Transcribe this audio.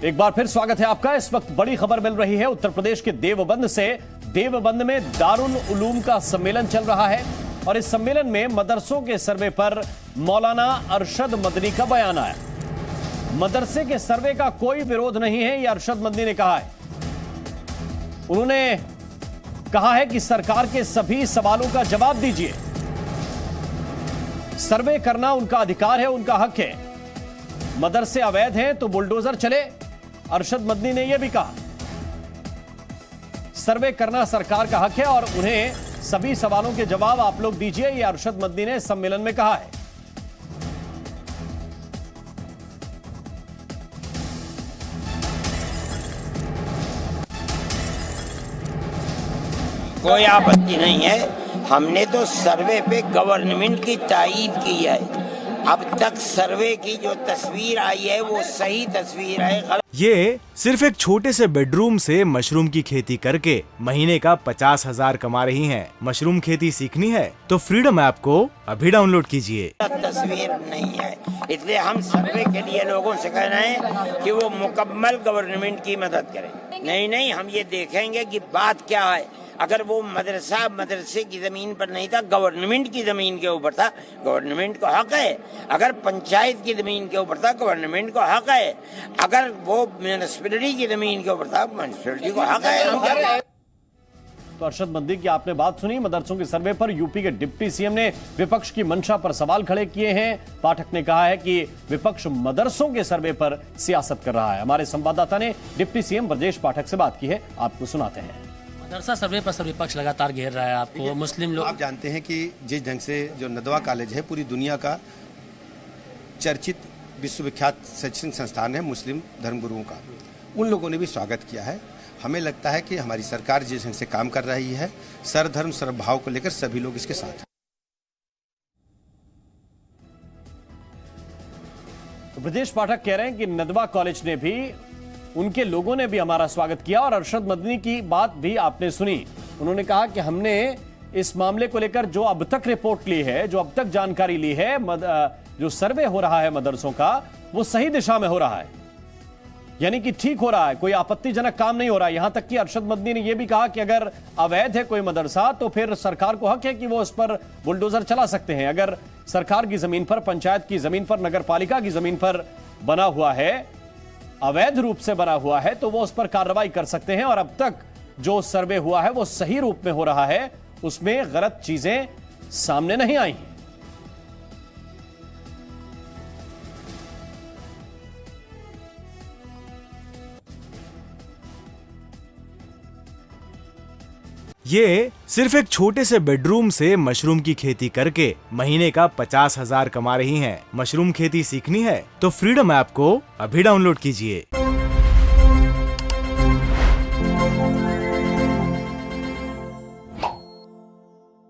एक बार फिर स्वागत है आपका। इस वक्त बड़ी खबर मिल रही है उत्तर प्रदेश के देवबंद से। देवबंद में दारुल उलूम का सम्मेलन चल रहा है और इस सम्मेलन में मदरसों के सर्वे पर मौलाना अरशद मदनी का बयान आया। मदरसे के सर्वे का कोई विरोध नहीं है, यह अरशद मदनी ने कहा है। उन्होंने कहा है कि सरकार के सभी सवालों का जवाब दीजिए। सर्वे करना उनका अधिकार है, उनका हक है। मदरसे अवैध हैं तो बुलडोजर चले। अरशद मदनी ने यह भी कहा सर्वे करना सरकार का हक है और उन्हें सभी सवालों के जवाब आप लोग दीजिए, यह अरशद मदनी ने सम्मेलन में कहा है। कोई आपत्ति नहीं है। हमने तो सर्वे पे गवर्नमेंट की तायीद की है। अब तक सर्वे की जो तस्वीर आई है वो सही तस्वीर है। ये सिर्फ एक छोटे से बेडरूम से मशरूम की खेती करके महीने का 50,000 कमा रही हैं। मशरूम खेती सीखनी है तो फ्रीडम ऐप को अभी डाउनलोड कीजिए। तस्वीर नहीं है, इसलिए हम सर्वे के लिए लोगों से कह रहे हैं कि वो मुकम्मल गवर्नमेंट की मदद करें। नहीं, हम ये देखेंगे कि बात क्या है। अगर वो मदरसे की जमीन पर नहीं था, गवर्नमेंट की जमीन के ऊपर था, गवर्नमेंट को हक है। अगर पंचायत की जमीन के ऊपर था, गवर्नमेंट को हक है। अगर वो म्युनिसिपैलिटी की जमीन के ऊपर था, म्युनिसिपैलिटी को हक है। तो अरशद मदनी की आपने बात सुनी। मदरसों के सर्वे पर यूपी के डिप्टी सीएम ने विपक्ष की मंशा पर सवाल खड़े किए हैं। पाठक ने कहा है कि विपक्ष मदरसों के सर्वे पर सियासत कर रहा है। हमारे संवाददाता ने डिप्टी सीएम ब्रजेश पाठक से बात की है, आपको सुनाते हैं। मदरसा सर्वे पर सब विपक्ष लगातार घेर रहा है आपको। मुस्लिम लोग, आप जानते हैं कि जिस ढंग से जो नदवा कॉलेज है पूरी दुनिया का चर्चित विश्वविख्यात शैक्षणिक संस्थान है मुस्लिम धर्मगुरुओं का, उन लोगों ने भी स्वागत किया है। हमें लगता है कि हमारी सरकार जिस ढंग से काम कर रही है, सर्वधर्म सर्वभाव को लेकर सभी लोग इसके साथ हैं। तो ब्रजेश पाठक कह रहे हैं कि नदवा कॉलेज ने भी, उनके लोगों ने भी हमारा स्वागत किया। और अरशद मदनी की बात भी आपने सुनी। उन्होंने कहा कि हमने इस मामले को लेकर जो अब तक रिपोर्ट ली है, जो अब तक जानकारी ली है, जो सर्वे हो रहा है मदरसों का, वो सही दिशा में हो रहा है, यानी कि ठीक हो रहा है, कोई आपत्तिजनक काम नहीं हो रहा है। यहां तक कि अरशद मदनी ने यह भी कहा कि अगर अवैध है कोई मदरसा तो फिर सरकार को हक है कि वो उस पर बुलडोजर चला सकते हैं। अगर सरकार की जमीन पर, पंचायत की जमीन पर, नगर पालिका की जमीन पर बना हुआ है, अवैध रूप से बना हुआ है, तो वो उस पर कार्रवाई कर सकते हैं। और अब तक जो सर्वे हुआ है वो सही रूप में हो रहा है, उसमें गलत चीजें सामने नहीं आई हैं। ये सिर्फ एक छोटे से बेडरूम से मशरूम की खेती करके महीने का 50,000 कमा रही हैं। मशरूम खेती सीखनी है तो फ्रीडम ऐप को अभी डाउनलोड कीजिए।